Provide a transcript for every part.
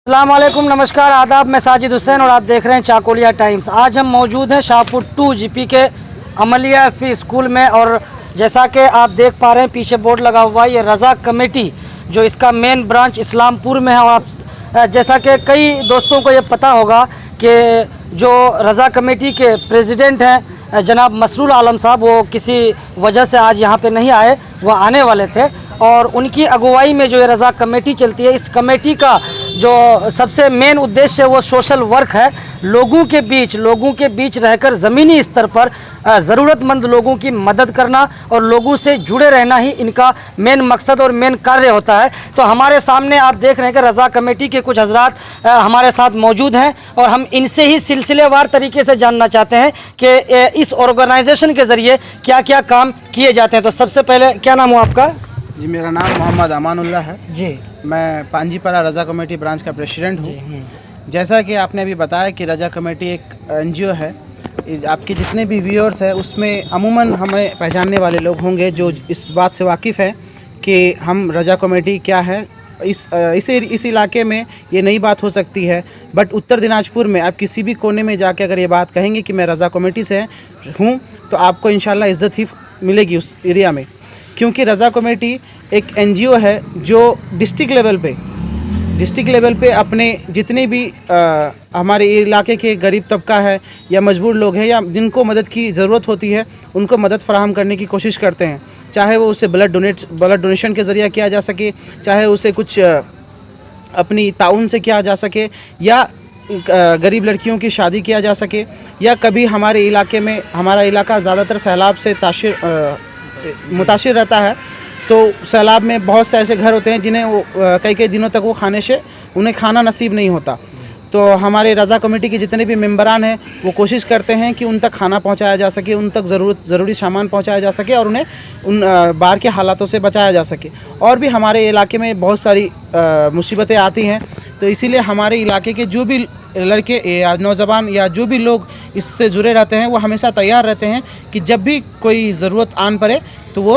अस्सलामुअलैकुम, नमस्कार, आदाब। मैं साजिद हुसैन और आप देख रहे हैं चाकोलिया टाइम्स। आज हम मौजूद हैं शाहपुर 2 जीपी के अमलिया एफी स्कूल में और जैसा कि आप देख पा रहे हैं पीछे बोर्ड लगा हुआ है, ये रज़ा कमेटी जो इसका मेन ब्रांच इस्लामपुर में है। और आप जैसा कि कई दोस्तों को ये पता होगा कि जो रज़ा कमेटी के प्रेसिडेंट हैं जनाब मसरूर आलम साहब, वो किसी वजह से आज यहाँ पे नहीं आए, वो आने वाले थे। और उनकी अगुवाई में जो ये रज़ा कमेटी चलती है, इस कमेटी का जो सबसे मेन उद्देश्य है वो सोशल वर्क है। लोगों के बीच रहकर ज़मीनी स्तर पर ज़रूरतमंद लोगों की मदद करना और लोगों से जुड़े रहना ही इनका मेन मकसद और मेन कार्य होता है। तो हमारे सामने आप देख रहे हैं कि रज़ा कमेटी के कुछ हजरात हमारे साथ मौजूद हैं और हम इनसे ही सिलसिलेवार तरीके से जानना चाहते हैं कि इस ऑर्गेनाइजेशन के ज़रिए क्या क्या काम किए जाते हैं। तो सबसे पहले क्या नाम हुआ आपका? जी, मेरा नाम मोहम्मद अमानुल्लाह है जी, मैं पांजीपारा रज़ा कमेटी ब्रांच का प्रेसिडेंट हूँ। जैसा कि आपने अभी बताया कि रज़ा कमेटी एक एनजीओ है। आपके जितने भी व्यूअर्स हैं उसमें अमूमन हमें पहचानने वाले लोग होंगे जो इस बात से वाकिफ़ है कि हम रज़ा कमेटी क्या है। इस इलाके में ये नई बात हो सकती है, बट उत्तर दिनाजपुर में आप किसी भी कोने में जाके अगर ये बात कहेंगे कि मैं रज़ा कमेटी से हूँ तो आपको इंशाल्लाह इज़्ज़त ही मिलेगी उस एरिया में, क्योंकि रज़ा कमेटी एक एनजीओ है जो डिस्ट्रिक्ट लेवल पे अपने जितने भी हमारे इलाके के गरीब तबका है या मजबूर लोग हैं या जिनको मदद की ज़रूरत होती है उनको मदद फराहम करने की कोशिश करते हैं। चाहे वो उसे ब्लड डोनेशन के ज़रिए किया जा सके, चाहे उसे कुछ अपनी ताउन से किया जा सके, या गरीब लड़कियों की शादी किया जा सके, या कभी हमारे इलाके में हमारा इलाका ज़्यादातर सैलाब से मुतासिर रहता है। तो सैलाब में बहुत से ऐसे घर होते हैं जिन्हें वो कई दिनों तक वो उन्हें खाना नसीब नहीं होता। तो हमारे रज़ा कमेटी के जितने भी मेंबरान हैं वो कोशिश करते हैं कि उन तक खाना पहुंचाया जा सके, उन तक ज़रूरी सामान पहुंचाया जा सके और उन्हें उन बाहर के हालातों से बचाया जा सके। और भी हमारे इलाके में बहुत सारी मुसीबतें आती हैं, तो इसीलिए हमारे इलाके के जो भी लड़के या नौजवान या जो भी लोग इससे जुड़े रहते हैं वो हमेशा तैयार रहते हैं कि जब भी कोई ज़रूरत आन पड़े तो वो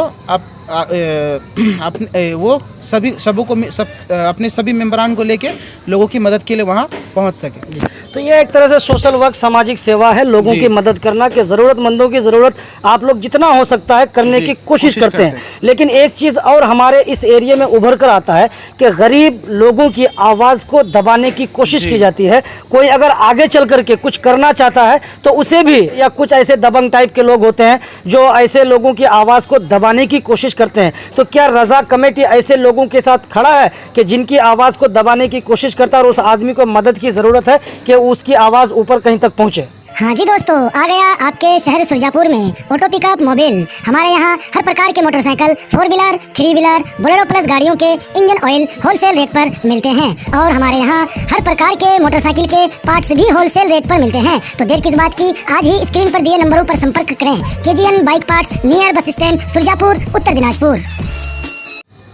अपने सभी मेंबरान को लेके लोगों की मदद के लिए वहाँ पहुँच सके। तो ये एक तरह से सोशल वर्क, सामाजिक सेवा है, लोगों की मदद करना, कि ज़रूरतमंदों की ज़रूरत आप लोग जितना हो सकता है करने की कोशिश करते हैं। लेकिन एक चीज़ और हमारे इस एरिया में उभर कर आता है कि गरीब लोगों की आवाज़ को दबाने की कोशिश की जाती है। कोई अगर आगे चल करके कुछ करना चाहता है तो उसे भी, या कुछ ऐसे दबंग टाइप के लोग होते हैं जो ऐसे लोगों की आवाज़ को दबाने की कोशिश करते हैं। तो क्या रज़ा कमेटी ऐसे लोगों के साथ खड़ा है कि जिनकी आवाज़ को दबाने की कोशिश करता है और उस आदमी को मदद की ज़रूरत है कि उसकी आवाज़ ऊपर कहीं तक पहुँचे? हाँ जी दोस्तों, आ गया आपके शहर सुरजापुर में ऑटो पिकअप मोबाइल। हमारे यहाँ हर प्रकार के motorcycle, 4 wheeler, 3 wheeler, Bolero plus गाड़ियों के इंजन ऑयल होलसेल रेट पर मिलते हैं। और हमारे यहाँ हर प्रकार के मोटरसाइकिल के पार्ट्स भी होलसेल रेट पर मिलते हैं। तो देर किस बात की, आज ही स्क्रीन पर दिए नंबरों पर संपर्क करें। KGN bike parts, near bus stand, Surjapur, Uttar Dinajpur.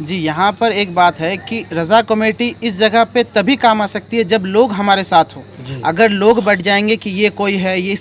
जी, यहाँ पर एक बात है कि रज़ा कमेटी इस जगह पे तभी काम आ सकती है जब लोग हमारे साथ हो। अगर लोग बढ़ जाएंगे कि ये कोई है, ये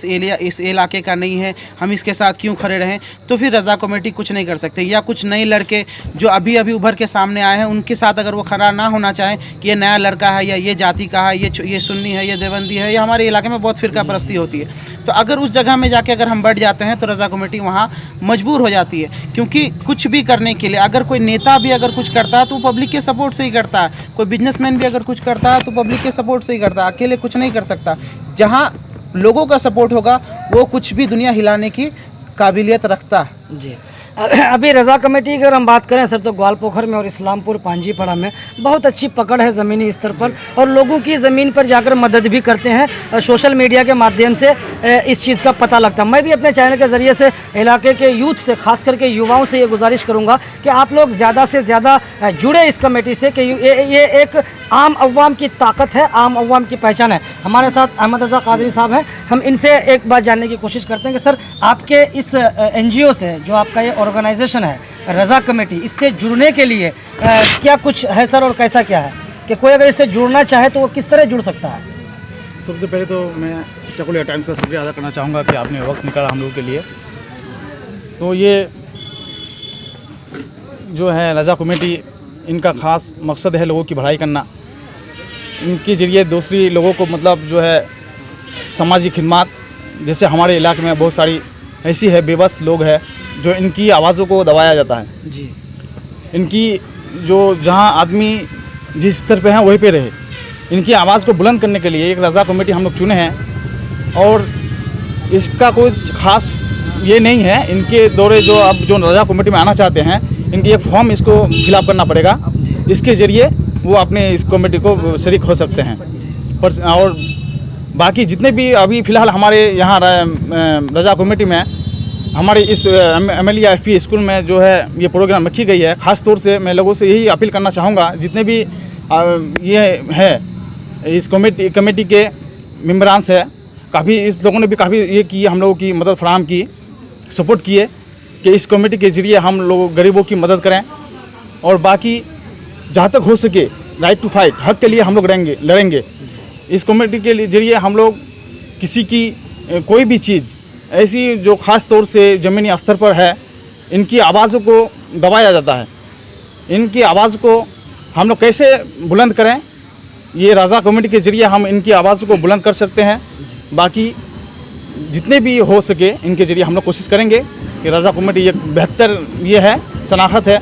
इस इलाके का नहीं है, हम इसके साथ क्यों खड़े रहें, तो फिर रज़ा कमेटी कुछ नहीं कर सकते। या कुछ नए लड़के जो अभी उभर के सामने आए हैं उनके साथ अगर वो खड़ा ना होना चाहें कि ये नया लड़का है या ये जाति का है, ये सुन्नी है, ये देवबंदी है, या हमारे इलाके में बहुत फ़िरका परस्ती होती है, तो अगर उस जगह में जाके अगर हम बढ़ जाते हैं तो रज़ा कमेटी वहाँ मजबूर हो जाती है। क्योंकि कुछ भी करने के लिए अगर कोई नेता भी अगर कुछ करता है तो पब्लिक के सपोर्ट से ही करता है, कोई बिजनेसमैन भी अगर कुछ करता है तो पब्लिक के सपोर्ट से ही करता है, अकेले कुछ नहीं कर सकता। जहां लोगों का सपोर्ट होगा वो कुछ भी दुनिया हिलाने की काबिलियत रखता है। जी, अभी रज़ा कमेटी की अगर हम बात करें सर, तो ग्वालपोखर में और इस्लामपुर पांजीपाड़ा में बहुत अच्छी पकड़ है ज़मीनी स्तर पर, और लोगों की ज़मीन पर जाकर मदद भी करते हैं। सोशल मीडिया के माध्यम से इस चीज़ का पता लगता है। मैं भी अपने चैनल के ज़रिए से इलाके के यूथ से, खास करके युवाओं से ये गुजारिश करूँगा कि आप लोग ज़्यादा से ज़्यादा जुड़े इस कमेटी से, कि ये एक आम अवाम की ताकत है, आम अवाम की पहचान है। हमारे साथ अहमद रज़ा कादरी साहब हैं, हम इनसे एक बात जानने की कोशिश करते हैं कि सर, आपके इस NGO से, जो आपका ये ऑर्गेनाइजेशन है रज़ा कमेटी, इससे जुड़ने के लिए क्या कुछ है सर, और कैसा क्या है कि कोई अगर इससे जुड़ना चाहे तो वो किस तरह जुड़ सकता है? सबसे पहले तो मैं चाकोलिया टाइम्स का शुक्रिया अदा करना चाहूँगा कि आपने वक्त निकाला हम लोग के लिए। तो ये जो है रज़ा कमेटी, इनका ख़ास मकसद है लोगों की भलाई करना। इनके ज़रिए दूसरी लोगों को मतलब जो है सामाजिक खिदमत, जैसे हमारे इलाके में बहुत सारी ऐसी है बेबस लोग हैं जो इनकी आवाज़ों को दबाया जाता है। जी इनकी जो जहाँ आदमी जिस स्तर पे हैं वहीं पे रहे, इनकी आवाज़ को बुलंद करने के लिए एक रज़ा कमेटी हम लोग चुने हैं। और इसका कोई ख़ास ये नहीं है, इनके दौरे जो अब जो रज़ा कमेटी में आना चाहते हैं, इनकी एक फॉर्म इसको फिलअप करना पड़ेगा, इसके ज़रिए वो अपने इस कमेटी को शरीक हो सकते हैं। पर और बाकी जितने भी अभी फ़िलहाल हमारे यहाँ रज़ा कमेटी में हमारे इस MLE FP स्कूल में जो है ये प्रोग्राम रखी गई है, ख़ास तौर से मैं लोगों से यही अपील करना चाहूँगा, जितने भी ये है इस कमेटी के मेम्बरान्स है, काफ़ी इस लोगों ने भी काफ़ी ये की, हम लोगों की मदद फराहम की, सपोर्ट किए कि इस कमेटी के ज़रिए हम लोग गरीबों की मदद करें। और बाकी जहाँ तक हो सके राइट टू फाइट, हक के लिए हम लोग लड़ेंगे। इस कमेटी के ज़रिए हम लोग किसी की कोई भी चीज़ ऐसी जो ख़ास तौर से ज़मीनी स्तर पर है, इनकी आवाज़ों को दबाया जाता है, इनकी आवाज़ को हम लोग कैसे बुलंद करें, ये रज़ा कमेटी के ज़रिए हम इनकी आवाज़ को बुलंद कर सकते हैं। बाकी जितने भी हो सके इनके ज़रिए हम लोग कोशिश करेंगे कि रज़ा कमेटी एक बेहतर ये है, शनाख्त है।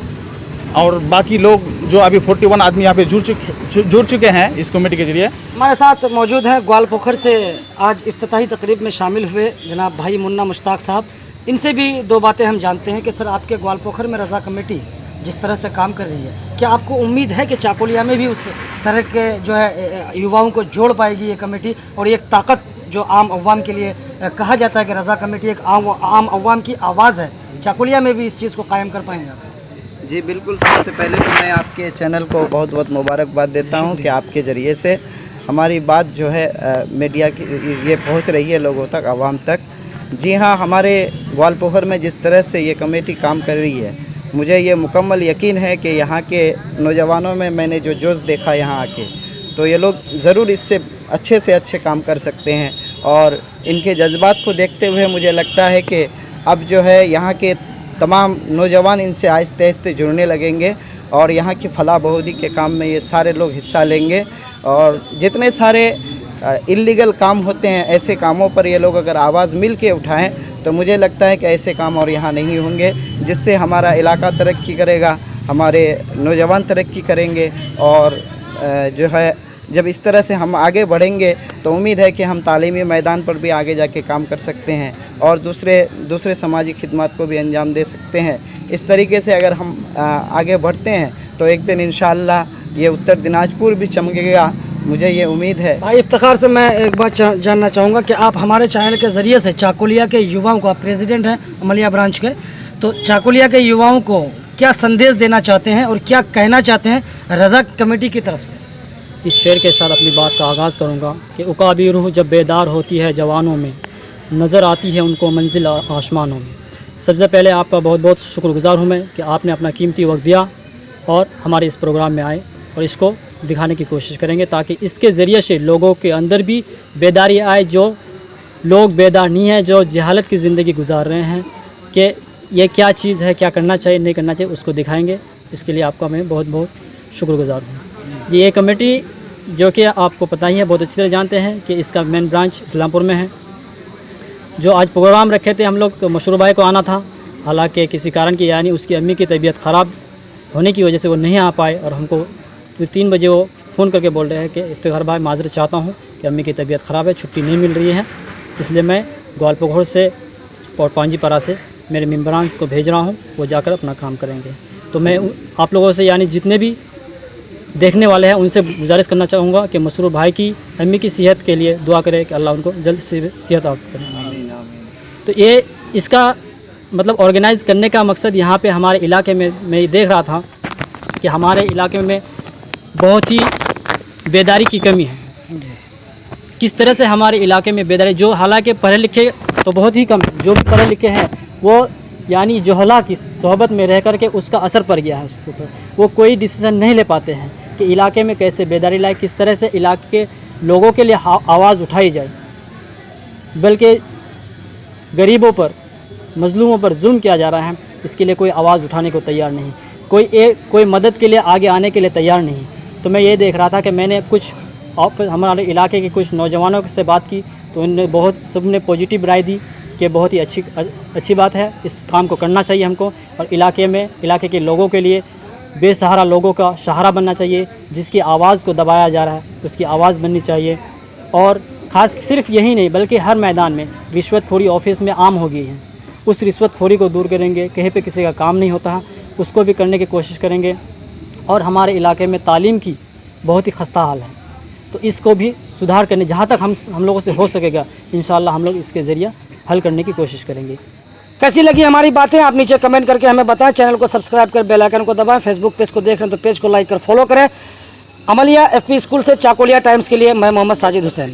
और बाकी लोग जो अभी 41 आदमी यहाँ पे जुड़ चुके हैं इस कमेटी के ज़रिए। हमारे साथ मौजूद हैं ग्वालपोखर से आज इफ्तिताही तकरीब में शामिल हुए जनाब भाई मुन्ना मुश्ताक साहब। इनसे भी दो बातें हम जानते हैं कि सर, आपके ग्वालपोखर में रज़ा कमेटी जिस तरह से काम कर रही है, क्या आपको उम्मीद है कि चाकुलिया में भी उस तरह के जो है युवाओं को जोड़ पाएगी ये कमेटी, और एक ताकत जो आम अवाम के लिए कहा जाता है कि रज़ा कमेटी एक आम अवाम की आवाज़ है, चाकुलिया में भी इस चीज़ को कायम कर पाएंगे आप? जी बिल्कुल। सबसे पहले तो मैं आपके चैनल को बहुत बहुत मुबारकबाद देता हूं कि आपके ज़रिए से हमारी बात जो है मीडिया की ये पहुंच रही है लोगों तक, आवाम तक। जी हाँ, हमारे ग्वालपोखर में जिस तरह से ये कमेटी काम कर रही है, मुझे ये मुकम्मल यकीन है कि यहाँ के नौजवानों में मैंने जो जोश देखा यहाँ आके, तो ये लोग ज़रूर इससे अच्छे से अच्छे काम कर सकते हैं। और इनके जज्बात को देखते हुए मुझे लगता है कि अब जो है यहाँ के तमाम नौजवान इनसे आहिस्ते आहिस्ते जुड़ने लगेंगे और यहाँ की फलाह बहूदी के काम में ये सारे लोग हिस्सा लेंगे। और जितने सारे इल्लीगल काम होते हैं, ऐसे कामों पर ये लोग अगर आवाज़ मिल के उठाएँ तो मुझे लगता है कि ऐसे काम और यहाँ नहीं होंगे, जिससे हमारा इलाका तरक्की करेगा, हमारे नौजवान तरक्की करेंगे। और जो है जब इस तरह से हम आगे बढ़ेंगे तो उम्मीद है कि हम तालीमी मैदान पर भी आगे जाके काम कर सकते हैं और दूसरे समाजी खिदमत को भी अंजाम दे सकते हैं। इस तरीके से अगर हम आगे बढ़ते हैं तो एक दिन इंशाअल्लाह ये उत्तर दिनाजपुर भी चमकेगा, मुझे ये उम्मीद है। भाई इफ्तिखार से मैं एक बात जानना चाहूँगा कि आप हमारे चैनल के ज़रिए से चाकुलिया के युवाओं को, आप प्रेसिडेंट हैं अमलिया ब्रांच के, तो चाकुलिया के युवाओं को क्या संदेश देना चाहते हैं और क्या कहना चाहते हैं रज़ा कमेटी की तरफ से? इस शेर के साथ अपनी बात का आगाज़ करूँगा कि उकाबी रूह जब बेदार होती है जवानों में, नज़र आती है उनको मंजिल आसमानों में। सबसे पहले आपका बहुत बहुत शुक्रगुजार हूँ मैं कि आपने अपना कीमती वक्त दिया और हमारे इस प्रोग्राम में आए, और इसको दिखाने की कोशिश करेंगे ताकि इसके ज़रिए से लोगों के अंदर भी बेदारी आए। जो लोग बेदार नहीं हैं, जो जहालत की ज़िंदगी गुजार रहे हैं कि ये क्या चीज़ है, क्या करना चाहिए नहीं करना चाहिए, उसको दिखाएंगे। इसके लिए आपका मैं बहुत बहुत शुक्रगुजार हूँ जी। ये कमेटी जो कि आपको पता ही है, बहुत अच्छी तरह जानते हैं कि इसका मेन ब्रांच इस्लामपुर में है। जो आज प्रोग्राम रखे थे हम लोग, तो मशरूर भाई को आना था, हालांकि किसी कारण की यानी उसकी अम्मी की तबीयत ख़राब होने की वजह से वो नहीं आ पाए, और हमको 3 बजे वो फ़ोन करके बोल रहे हैं कि इफ्तिखार भाई माजरत चाहता हूँ कि अम्मी की तबीयत ख़राब है, छुट्टी नहीं मिल रही है, इसलिए मैं ग्वालपोखर से और पांजीपारा से मेरे मेम्बरान को भेज रहा हूँ, वो जाकर अपना काम करेंगे। तो मैं आप लोगों से यानी जितने भी देखने वाले हैं उनसे गुजारिश करना चाहूँगा कि मसरूर भाई की अम्मी की सेहत के लिए दुआ करें कि अल्लाह उनको जल्द से सेहत याफ्ता करें। तो ये इसका मतलब ऑर्गेनाइज़ करने का मकसद यहाँ पे हमारे इलाके में मैं ये देख रहा था कि हमारे इलाके में बहुत ही बेदारी की कमी है। किस तरह से हमारे इलाके में बेदारी, जो हालांकि पढ़े लिखे तो बहुत ही कम, जो भी पढ़े लिखे हैं वो यानी जोहला की सोहबत में रह कर के उसका असर पड़ गया है उसके ऊपर, वो कोई डिसीज़न नहीं ले पाते हैं कि इलाके में कैसे बेदारी लाए, किस तरह से इलाके के लोगों के लिए आवाज़ उठाई जाए। बल्कि गरीबों पर, मजलूमों पर जुल्म किया जा रहा है, इसके लिए कोई आवाज़ उठाने को तैयार नहीं, कोई मदद के लिए आगे आने के लिए तैयार नहीं। तो मैं ये देख रहा था कि मैंने कुछ हमारे इलाके के कुछ नौजवानों से बात की तो उन्होंने सबने पॉजिटिव राय दी कि बहुत ही अच्छी बात है, इस काम को करना चाहिए हमको। और इलाके के लोगों के लिए बेसहारा लोगों का सहारा बनना चाहिए, जिसकी आवाज़ को दबाया जा रहा है उसकी आवाज़ बननी चाहिए। और ख़ास सिर्फ यही नहीं बल्कि हर मैदान में रिश्वतखोरी ऑफिस में आम हो गई है, उस रिश्वतखोरी को दूर करेंगे। कहीं पे किसी का काम नहीं होता है उसको भी करने की कोशिश करेंगे। और हमारे इलाके में तालीम की बहुत ही खस्ता हाल है, तो इसको भी सुधार करने जहाँ तक हम लोगों से हो सकेगा इंशाअल्लाह हम लोग इसके ज़रिए हल करने की कोशिश करेंगे। कैसी लगी हमारी बातें आप नीचे कमेंट करके हमें बताएं। चैनल को सब्सक्राइब कर बेल आइकन को दबाएं। फेसबुक पेज को देख रहे हैं तो पेज को लाइक कर फॉलो करें। अमलिया एफपी स्कूल से चाकोलिया टाइम्स के लिए मैं मोहम्मद साजिद हुसैन।